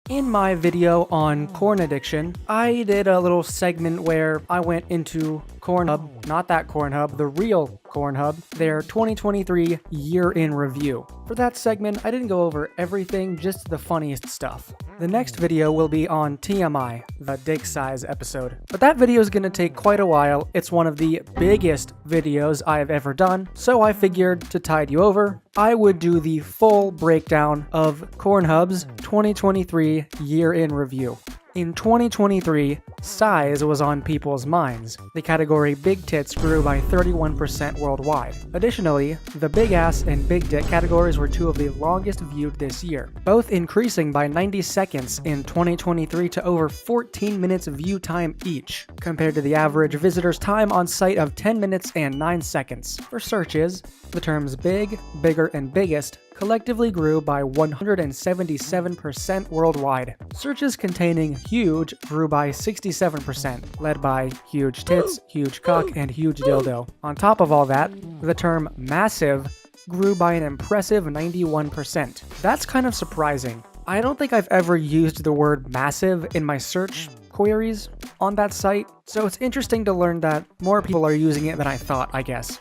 In my video on corn addiction, I did a little segment where I went into Cornhub, not that Cornhub, the real Cornhub, their 2023 year in review. For that segment, I didn't go over everything, just the funniest stuff. The next video will be on TMI, the dick size episode. But that video is going to take quite a while. It's one of the biggest videos I've ever done, so I figured to tide you over, I would do the full breakdown of Cornhub's 2023 year in review. In 2023, size was on people's minds. The category Big Tits grew by 31% worldwide. Additionally, the Big Ass and Big Dick categories were two of the longest viewed this year, both increasing by 90 seconds in 2023 to over 14 minutes view time each, compared to the average visitor's time on site of 10 minutes and 9 seconds. For searches, the terms big, bigger, and biggest collectively grew by 177% worldwide. Searches containing huge grew by 67%, led by huge tits, huge cock, and huge dildo. On top of all that, the term massive grew by an impressive 91%. That's kind of surprising. I don't think I've ever used the word massive in my search queries on that site, so it's interesting to learn that more people are using it than I thought, I guess.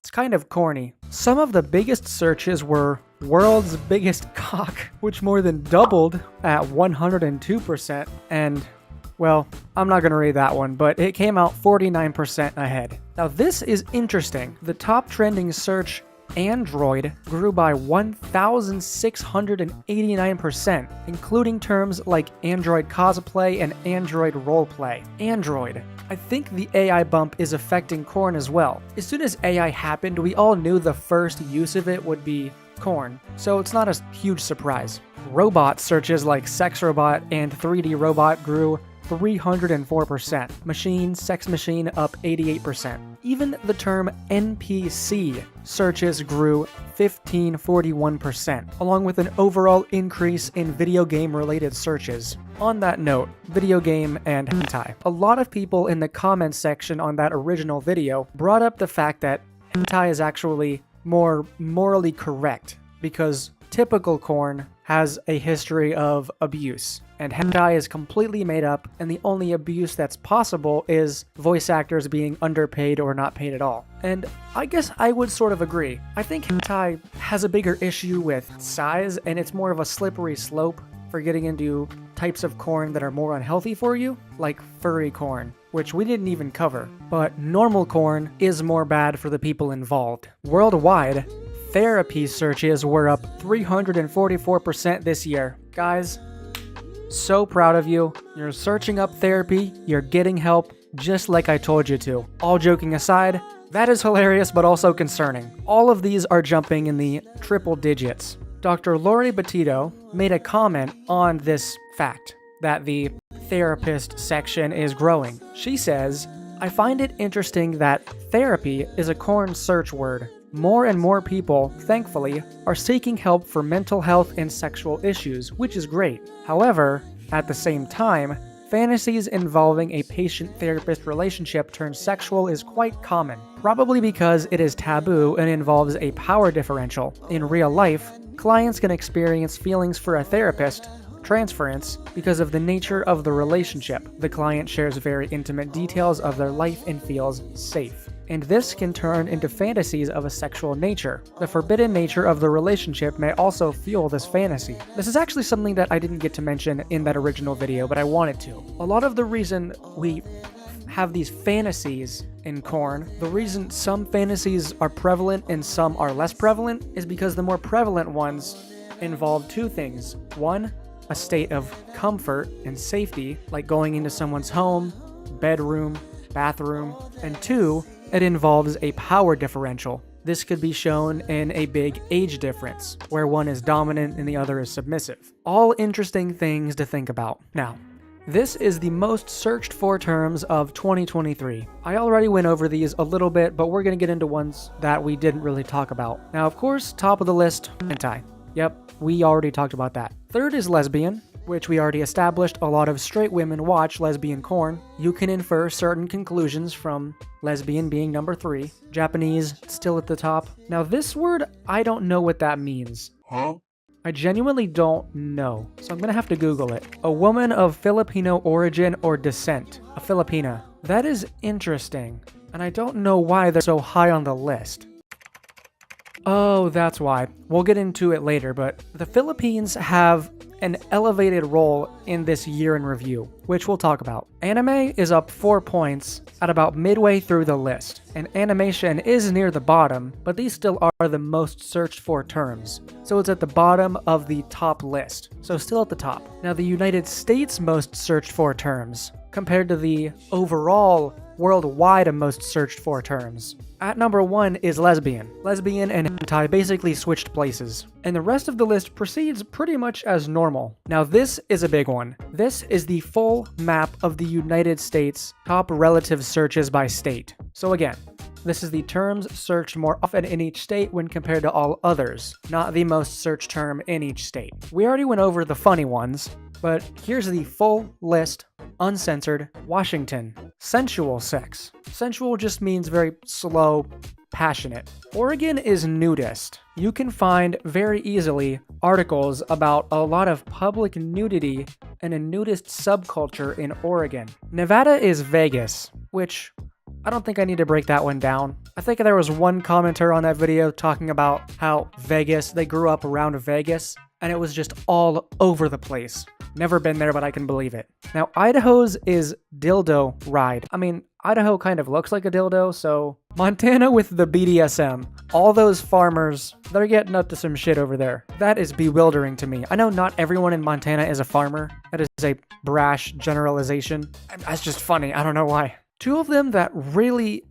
It's kind of corny. Some of the biggest searches were world's biggest cock, which more than doubled at 102%, and, well, I'm not gonna read that one, but it came out 49% ahead. Now this is interesting. The top trending search, Android, grew by 1,689%, including terms like Android cosplay and Android roleplay. Android. I think the AI bump is affecting corn as well. As soon as AI happened, we all knew the first use of it would be corn, so it's not a huge surprise. Robot searches like sex robot and 3D robot grew 304%. Machine, sex machine up 88%. Even the term NPC searches grew 1541%, along with an overall increase in video game related searches. On that note, video game and hentai. A lot of people in the comments section on that original video brought up the fact that hentai is actually more morally correct, because typical corn has a history of abuse, and hentai is completely made up, and the only abuse that's possible is voice actors being underpaid or not paid at all. And I guess I would sort of agree. I think hentai has a bigger issue with size, and it's more of a slippery slope for getting into types of corn that are more unhealthy for you, like furry corn, which we didn't even cover. But normal corn is more bad for the people involved. Worldwide, therapy searches were up 344% this year. Guys, so proud of you. You're searching up therapy, you're getting help, just like I told you to. All joking aside, that is hilarious but also concerning. All of these are jumping in the triple digits. Dr. Lori Batito made a comment on this fact, that the therapist section is growing. She says, "I find it interesting that therapy is a corn search word. More and more people, thankfully, are seeking help for mental health and sexual issues, which is great. However, at the same time, fantasies involving a patient-therapist relationship turned sexual is quite common, probably because it is taboo and involves a power differential. In real life, clients can experience feelings for a therapist, transference, because of the nature of the relationship. The client shares very intimate details of their life and feels safe. And this can turn into fantasies of a sexual nature. The forbidden nature of the relationship may also fuel this fantasy." This is actually something that I didn't get to mention in that original video, but I wanted to. A lot of the reason we have these fantasies in corn, the reason some fantasies are prevalent and some are less prevalent, is because the more prevalent ones involve two things. One, a state of comfort and safety, like going into someone's home, bedroom, bathroom, and two, it involves a power differential. This could be shown in a big age difference, where one is dominant and the other is submissive. All interesting things to think about. Now, this is the most searched for terms of 2023. I already went over these a little bit, but we're going to get into ones that we didn't really talk about. Now, of course, top of the list, hentai. Yep, we already talked about that. Third is lesbian, which we already established. A lot of straight women watch lesbian corn. You can infer certain conclusions from lesbian being number 3. Japanese, still at the top. Now this word, I don't know what that means. Huh? I genuinely don't know, so I'm gonna have to Google it. A woman of Filipino origin or descent. A Filipina. That is interesting, and I don't know why they're so high on the list. Oh, that's why. We'll get into it later, but the Philippines have an elevated role in this year in review, which we'll talk about. Anime is up 4 points at about midway through the list, and animation is near the bottom, but these still are the most searched for terms. So it's at the bottom of the top list, so still at the top. Now the United States' most searched for terms, compared to the overall worldwide most searched for terms. At number 1 is lesbian. Lesbian and hentai basically switched places. And the rest of the list proceeds pretty much as normal. Now this is a big one. This is the full map of the United States top relative searches by state. So again, this is the terms searched more often in each state when compared to all others, not the most searched term in each state. We already went over the funny ones, but here's the full list, uncensored. Washington, sensual sex. Sensual just means very slow, passionate. Oregon is nudist. You can find very easily articles about a lot of public nudity and a nudist subculture in Oregon. Nevada is Vegas, which I don't think I need to break that one down. I think there was one commenter on that video talking about how Vegas, they grew up around Vegas, and it was just all over the place. Never been there, but I can believe it. Now, Idaho's is dildo ride. I mean, Idaho kind of looks like a dildo, so Montana with the BDSM. All those farmers, they're getting up to some shit over there. That is bewildering to me. I know not everyone in Montana is a farmer. That is a brash generalization. That's just funny. I don't know why. Two of them that really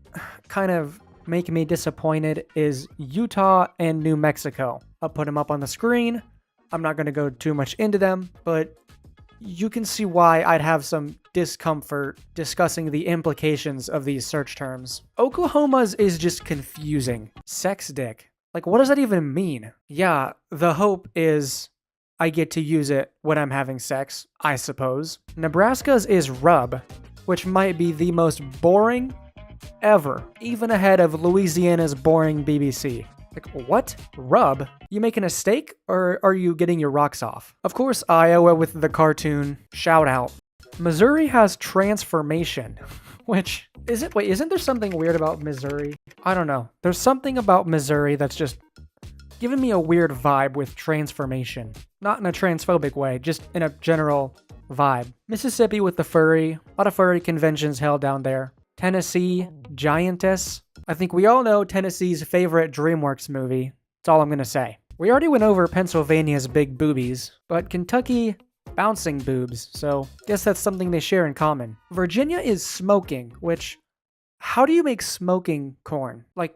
kind of make me disappointed is Utah and New Mexico. I'll put them up on the screen. I'm not going to go too much into them, but you can see why I'd have some discomfort discussing the implications of these search terms. Oklahoma's is just confusing. Sex dick. Like, what does that even mean? Yeah, the hope is I get to use it when I'm having sex, I suppose. Nebraska's is rub, which might be the most boring ever, even ahead of Louisiana's boring BBC. Like, what? Rub? You making a steak, or are you getting your rocks off? Of course, Iowa with the cartoon. Shout out. Missouri has transformation, which, isn't there something weird about Missouri? I don't know. There's something about Missouri that's just giving me a weird vibe with transformation. Not in a transphobic way, just in a general vibe. Mississippi with the furry. A lot of furry conventions held down there. Tennessee, Giantess. I think we all know Tennessee's favorite DreamWorks movie. That's all I'm gonna say. We already went over Pennsylvania's big boobies, but Kentucky, bouncing boobs, so guess that's something they share in common. Virginia is smoking, which, how do you make smoking corn? Like,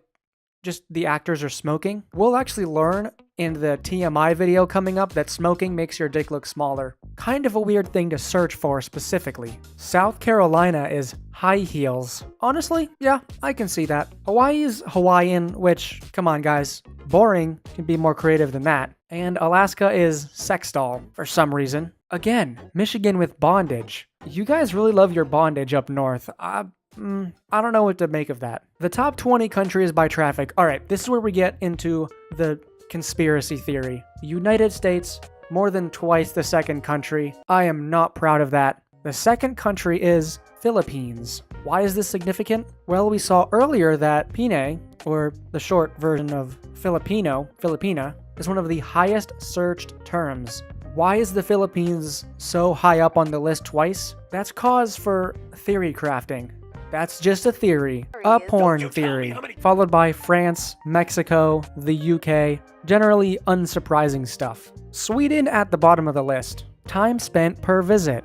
just the actors are smoking? We'll actually learn in the TMI video coming up that smoking makes your dick look smaller. Kind of a weird thing to search for specifically. South Carolina is high heels. Honestly, yeah, I can see that. Hawaii is Hawaiian, which, come on guys, boring, can be more creative than that. And Alaska is sex doll, for some reason. Again, Michigan with bondage. You guys really love your bondage up north. I don't know what to make of that. The top 20 countries by traffic. All right, this is where we get into the conspiracy theory. United States, more than twice the second country. I am not proud of that. The second country is Philippines. Why is this significant? Well, we saw earlier that Pine, or the short version of Filipina, is one of the highest searched terms. Why is the Philippines so high up on the list twice? That's cause for theory crafting. That's just a theory. A porn theory. Followed by France, Mexico, the UK. Generally unsurprising stuff. Sweden at the bottom of the list. Time spent per visit.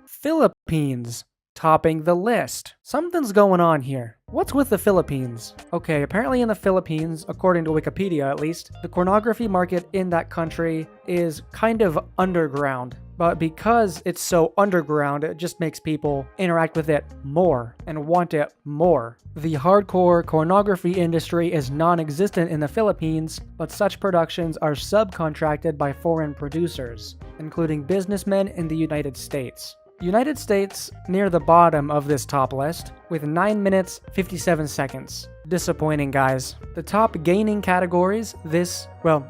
Philippines topping the list. Something's going on here. What's with the Philippines? Okay, apparently in the Philippines, according to Wikipedia at least, the pornography market in that country is kind of underground. But because it's so underground, it just makes people interact with it more and want it more. The hardcore pornography industry is non-existent in the Philippines, but such productions are subcontracted by foreign producers, including businessmen in the United States. United States near the bottom of this top list with 9 minutes 57 seconds. disappointing, guys. The top gaining categories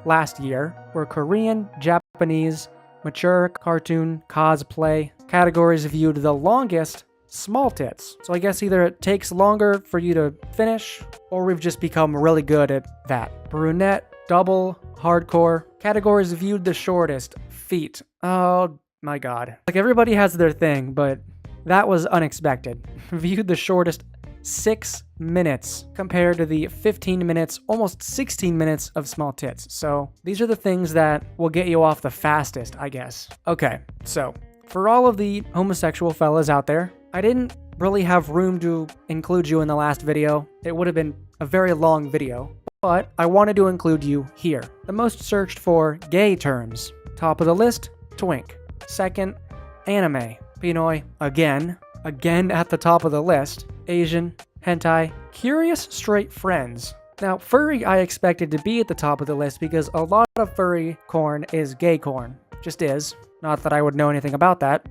last year were Korean, Japanese, mature, cartoon, cosplay. Categories viewed the longest, small tits. So I guess either it takes longer for you to finish, or we've just become really good at that. Brunette, double, hardcore. Categories viewed the shortest, feet. Oh my god. Like, everybody has their thing, but that was unexpected. Viewed the shortest 6 minutes compared to the 15 minutes, almost 16 minutes of small tits. So these are the things that will get you off the fastest, I guess. Okay, so for all of the homosexual fellas out there, I didn't really have room to include you in the last video. It would have been a very long video, but I wanted to include you here. The most searched for gay terms. Top of the list, twink. Second, anime. Pinoy, again at the top of the list. Asian, hentai, curious straight friends. Now, furry I expected to be at the top of the list because a lot of furry corn is gay corn. Just is. Not that I would know anything about that.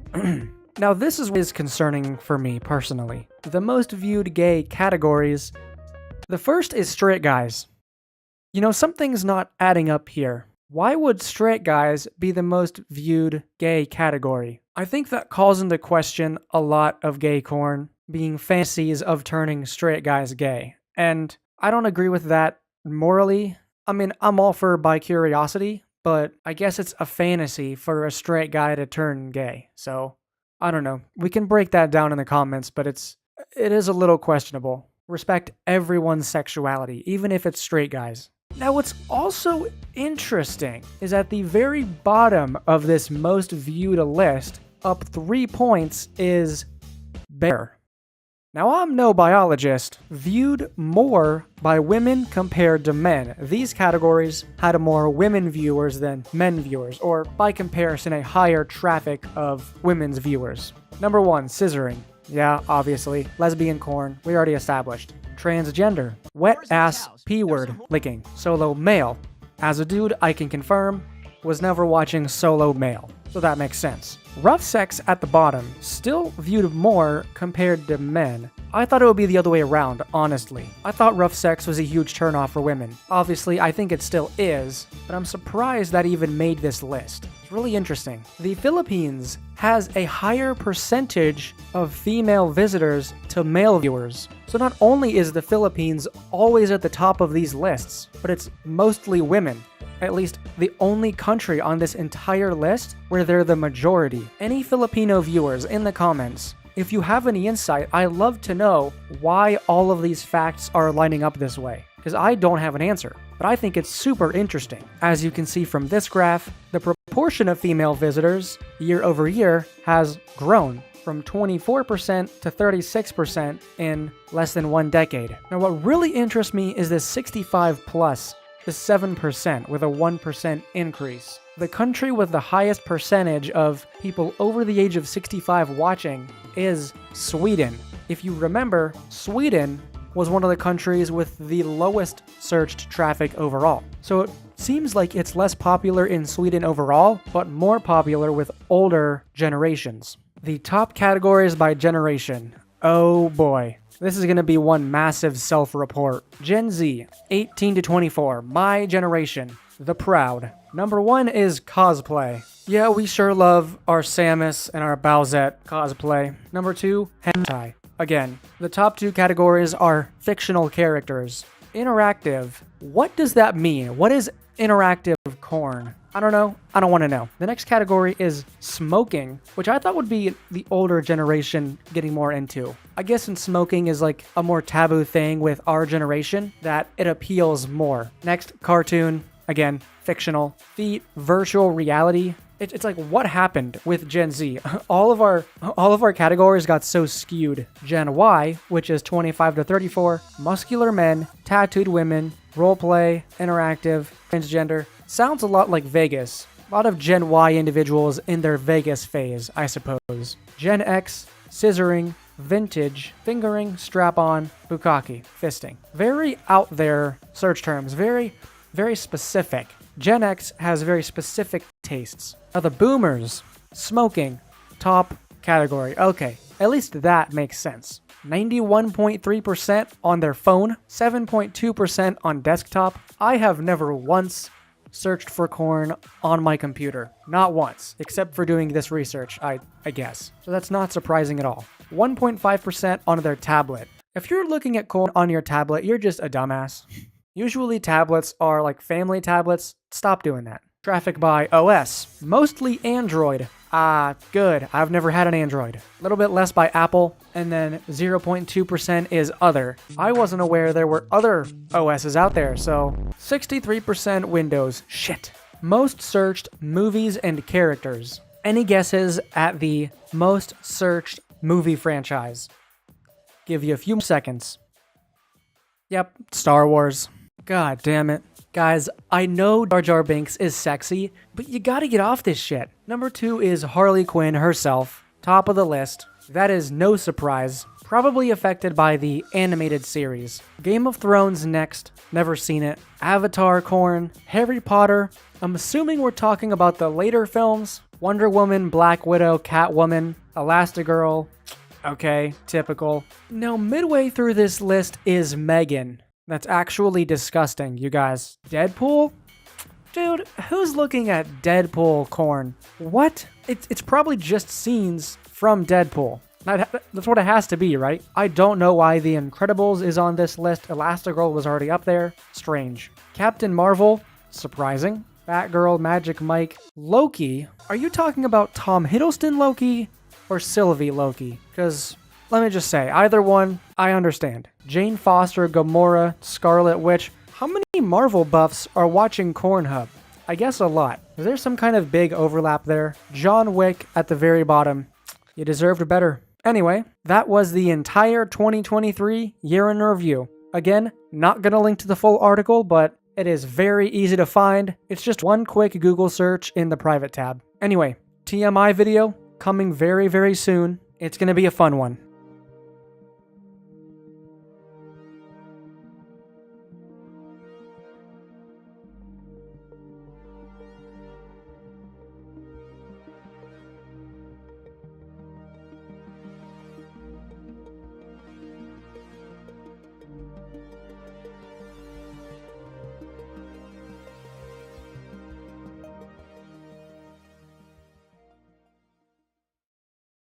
Now, this is what is concerning for me personally. The most viewed gay categories. The first is straight guys. You know, something's not adding up here. Why would straight guys be the most viewed gay category? I think that calls into question a lot of gay corn being fantasies of turning straight guys gay. And I don't agree with that morally. I mean, I'm all for bi-curiosity, but I guess it's a fantasy for a straight guy to turn gay. So, I don't know. We can break that down in the comments, but it is a little questionable. Respect everyone's sexuality, even if it's straight guys. Now, what's also interesting is at the very bottom of this most viewed list, up 3 points, is bear. Now, I'm no biologist. Viewed more by women compared to men. These categories had more women viewers than men viewers, or by comparison, a higher traffic of women's viewers. Number 1, scissoring. Yeah, obviously. Lesbian corn, we already established. Transgender. Wet ass P-word licking. Solo male. As a dude, I can confirm, was never watching solo male. So that makes sense. Rough sex at the bottom, still viewed more compared to men. I thought it would be the other way around, honestly. I thought rough sex was a huge turnoff for women. Obviously, I think it still is, but I'm surprised that even made this list. It's really interesting. The Philippines has a higher percentage of female visitors to male viewers. So not only is the Philippines always at the top of these lists, but it's mostly women. At least the only country on this entire list where they're the majority. Any Filipino viewers in the comments, if you have any insight, I'd love to know why all of these facts are lining up this way, because I don't have an answer, but I think it's super interesting. As you can see from this graph, the proportion of female visitors year over year has grown from 24% to 36% in less than 1 decade. Now, what really interests me is this 65 plus is 7% with a 1% increase. The country with the highest percentage of people over the age of 65 watching is Sweden. If you remember, Sweden was one of the countries with the lowest searched traffic overall. So it seems like it's less popular in Sweden overall, but more popular with older generations. The top categories by generation. Oh boy. This is going to be one massive self-report. Gen Z, 18 to 24, my generation, the proud. Number 1 is cosplay. Yeah, we sure love our Samus and our Bowsette cosplay. Number 2, hentai. Again, the top 2 categories are fictional characters. Interactive. What does that mean? What is interactive corn? I don't know. I don't want to know. The next category is smoking, which I thought would be the older generation getting more into. I guess since smoking is like a more taboo thing with our generation, that it appeals more. Next, cartoon. Again, fictional. Feet, virtual reality. It's like, what happened with Gen Z? All of our categories got so skewed. Gen Y, which is 25 to 34, muscular men, tattooed women, roleplay, interactive, transgender. Sounds a lot like Vegas. A lot of Gen Y individuals in their Vegas phase, I suppose. Gen X, scissoring, vintage, fingering, strap-on, bukkake, fisting. Very out there search terms. Very, very specific. Gen X has very specific tastes. Now the boomers, smoking, top category. Okay, at least that makes sense. 91.3% on their phone, 7.2% on desktop. I have never once searched for corn on my computer. Not once, except for doing this research, I guess. So that's not surprising at all. 1.5% on their tablet. If you're looking at corn on your tablet, you're just a dumbass. Usually tablets are like family tablets. Stop doing that. Traffic by OS. Mostly Android. Good. I've never had an Android. A little bit less by Apple, and then 0.2% is other. I wasn't aware there were other OSs out there, so 63% Windows. Shit. Most searched movies and characters. Any guesses at the most searched movie franchise? Give you a few seconds. Yep, Star Wars. God damn it. Guys, I know Jar Jar Binks is sexy, but you gotta get off this shit. Number 2 is Harley Quinn herself. Top of the list. That is no surprise. Probably affected by the animated series. Game of Thrones next. Never seen it. Avatar corn. Harry Potter. I'm assuming we're talking about the later films. Wonder Woman, Black Widow, Catwoman, Elastigirl. Okay, typical. Now, midway through this list is Megan. That's actually disgusting, you guys. Deadpool? Dude, who's looking at Deadpool corn? What? It's probably just scenes from Deadpool. That's what it has to be, right? I don't know why The Incredibles is on this list. Elastigirl was already up there. Strange. Captain Marvel? Surprising. Batgirl, Magic Mike. Loki? Are you talking about Tom Hiddleston Loki or Sylvie Loki? Because let me just say, either one, I understand. Jane Foster, Gamora, Scarlet Witch. How many Marvel buffs are watching Cornhub? I guess a lot. Is there some kind of big overlap there? John Wick at the very bottom. You deserved better. Anyway, that was the entire 2023 year in review. Again, not gonna link to the full article, but it is very easy to find. It's just one quick Google search in the private tab. Anyway, TMI video coming very, very soon. It's gonna be a fun one.